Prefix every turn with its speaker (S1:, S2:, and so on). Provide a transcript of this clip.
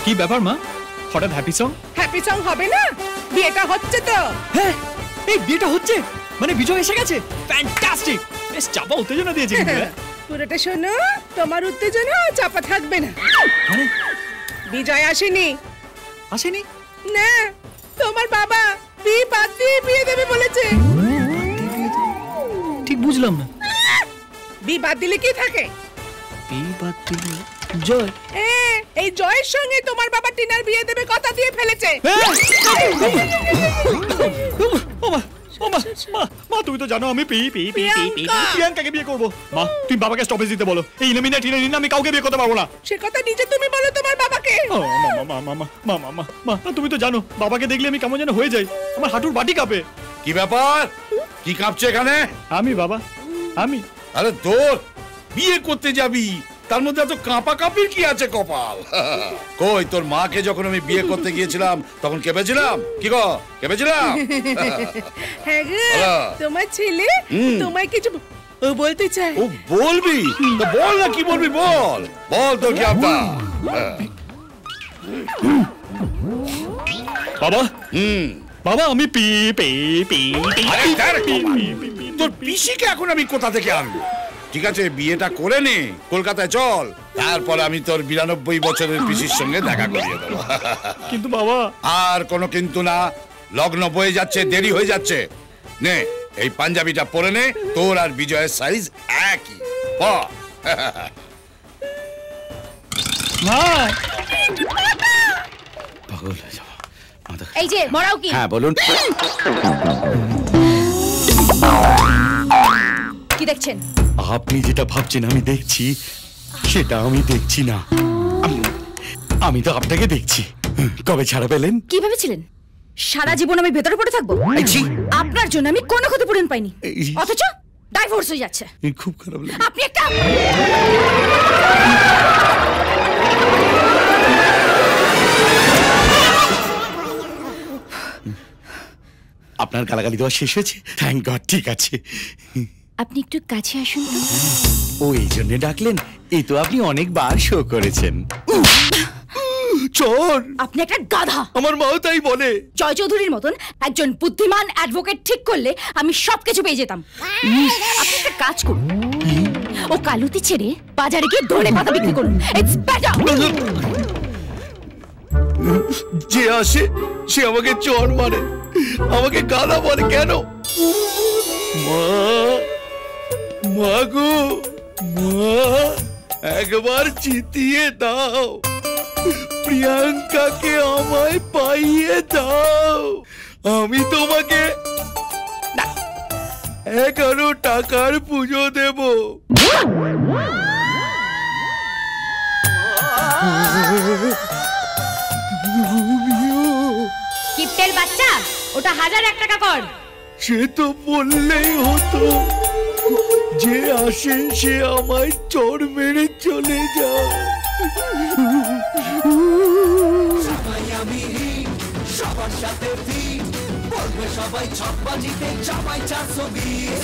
S1: কি ব্যাপার মা, হঠাৎ হ্যাপি সং?
S2: হ্যাপি সং হবে না, বিয়েটা হচ্ছে তো।
S1: হ্যাঁ, এই বিয়েটা হচ্ছে মানে বিজয় এসে গেছে। ফ্যান্টাস্টিক, বেশ চাপা উত্তেজনা দিয়েছে কিন্তু।
S2: পুরোটা শোনো, তোমার উত্তেজনা চাপা থাকবে না।
S1: মানে
S2: বিজয় আসেনি।
S1: আসেনি?
S2: না, তোমার বাবা বিয়ে বাদ দিয়ে বিয়ে দেবে বলেছে।
S1: ঠিক বুঝলাম না।
S2: বিয়ে বাদ দিলে কি থাকে?
S1: বিয়ে বাদ দিলে জয়।
S2: এই জয়ের সঙ্গে তোমার বাবা টিনার বিয়ে দেবে কথা দিয়ে ফেলেছে।
S1: মা তুমি তো জানো আমি প্রিয়াঙ্কাকে বিয়ে করবো। মা তুমি বাবাকে স্টপেজ দিতে বলো, এই ইনামিনা টিনা নিনা আমি কাউকে বিয়ে করতে পারবো না।
S2: সে কথা নিজে তুমি বলো তোমার বাবাকে।
S1: মা তুমি তো জানো বাবাকে দেখলে আমি কেমন যেন হয়ে যাই, আমার হাঁটুর বাটি কাঁপে।
S3: কি ব্যাপার, কি কাঁপছে এখানে?
S1: আমি বাবা, আমি।
S3: আরে তোর বিয়ে করতে যাবি, তার মধ্যে এত কাঁপা কাঁপির কি আছে কপাল? কই তোর মাকে যখন আমি বিয়ে করতে গিয়েছিলাম তখন কেঁপেছিলাম? কি গো কেঁপেছিলাম?
S2: হ্যাঁ গো, তোমার ছেলে তোমায় কিছু বলতে চায়।
S3: ও বলবি তো বল না, কি বলবি বল, বল তোর কি আব্বা।
S1: বাবা বাবা আমি
S3: তোর পিসিকে এখন আমি কোথা থেকে আনবো? ঠিক আছে বিয়েটা করে নে, কলকাতায় চল, তারপরে আমি তোর 92 বছরের পিসির সঙ্গে দেখা করিয়ে দেবো।
S1: কিন্তু বাবা।
S3: আর কোনো কিন্তু না, লগ্ন বয়ে যাচ্ছে, দেরি হয়ে যাচ্ছে। নে এই পাঞ্জাবিটা পরে নে, তোর আর বিজয়ের সাইজ একই। পাগল হয়ে যাবো।
S4: এই যে মরাও কি?
S3: হ্যাঁ বলুন।
S4: কি দেখছেন?
S3: আপনি যেটা ভাবছেন আমি দেখছি, সেটা আমি দেখছি না। আমি তো আপনাকে দেখছি। কবে ছাড়া পেলেন?
S4: কি ভেবেছিলেন সারা জীবন আমি ভেতরে পড়ে থাকবো? আপনার জন্য আমি কোনো ক্ষতিপূরণ পাইনি, অথচ ডাইভোর্স হয়ে যাচ্ছে।
S3: খুব খারাপ লাগে।
S4: আপনি একটা
S3: আপনার গালাগালি দেওয়া শেষ হয়েছে? Thank god. ঠিক আছে,
S4: আপনি একটু কাছে আসুন তো।
S3: ও এই জন্য ডাকলেন? এই তো আপনি অনেকবার শো করেছেন। চোর!
S4: আপনি একটা গাধা।
S3: আমার মাও তাই বলে।
S4: জয় চৌধুরীর মতন একজন বুদ্ধিমান অ্যাডভোকেট ঠিক করলে আমি সবকিছু পেয়ে যেতাম। আপনি একটা কাজ করুন, ও কালুতি ছেড়ে বাজারে গিয়ে ধরে পাতা বিক্রি করুন। It's better.
S3: যে আসে সে আমাকে চোর মারে, আমাকে গালা বলে। কেন? মা, মা গো মা, একবার জিতিয়ে দাও, প্রিয়াঙ্কাকে আমায় পাইয়ে দাও। আমি তোমাকে 11 টাকার পুজো দেব।
S4: কিপ্টের বাচ্চা, ওটা 1001 টাকা কর।
S3: সে তো বললেই হতো, যে আসে সে আমায় চড় মেরে চলে যায়। সবাই আমি সবার সাথে বলবে, সবাই 6 বাজিতে চাপাই 420।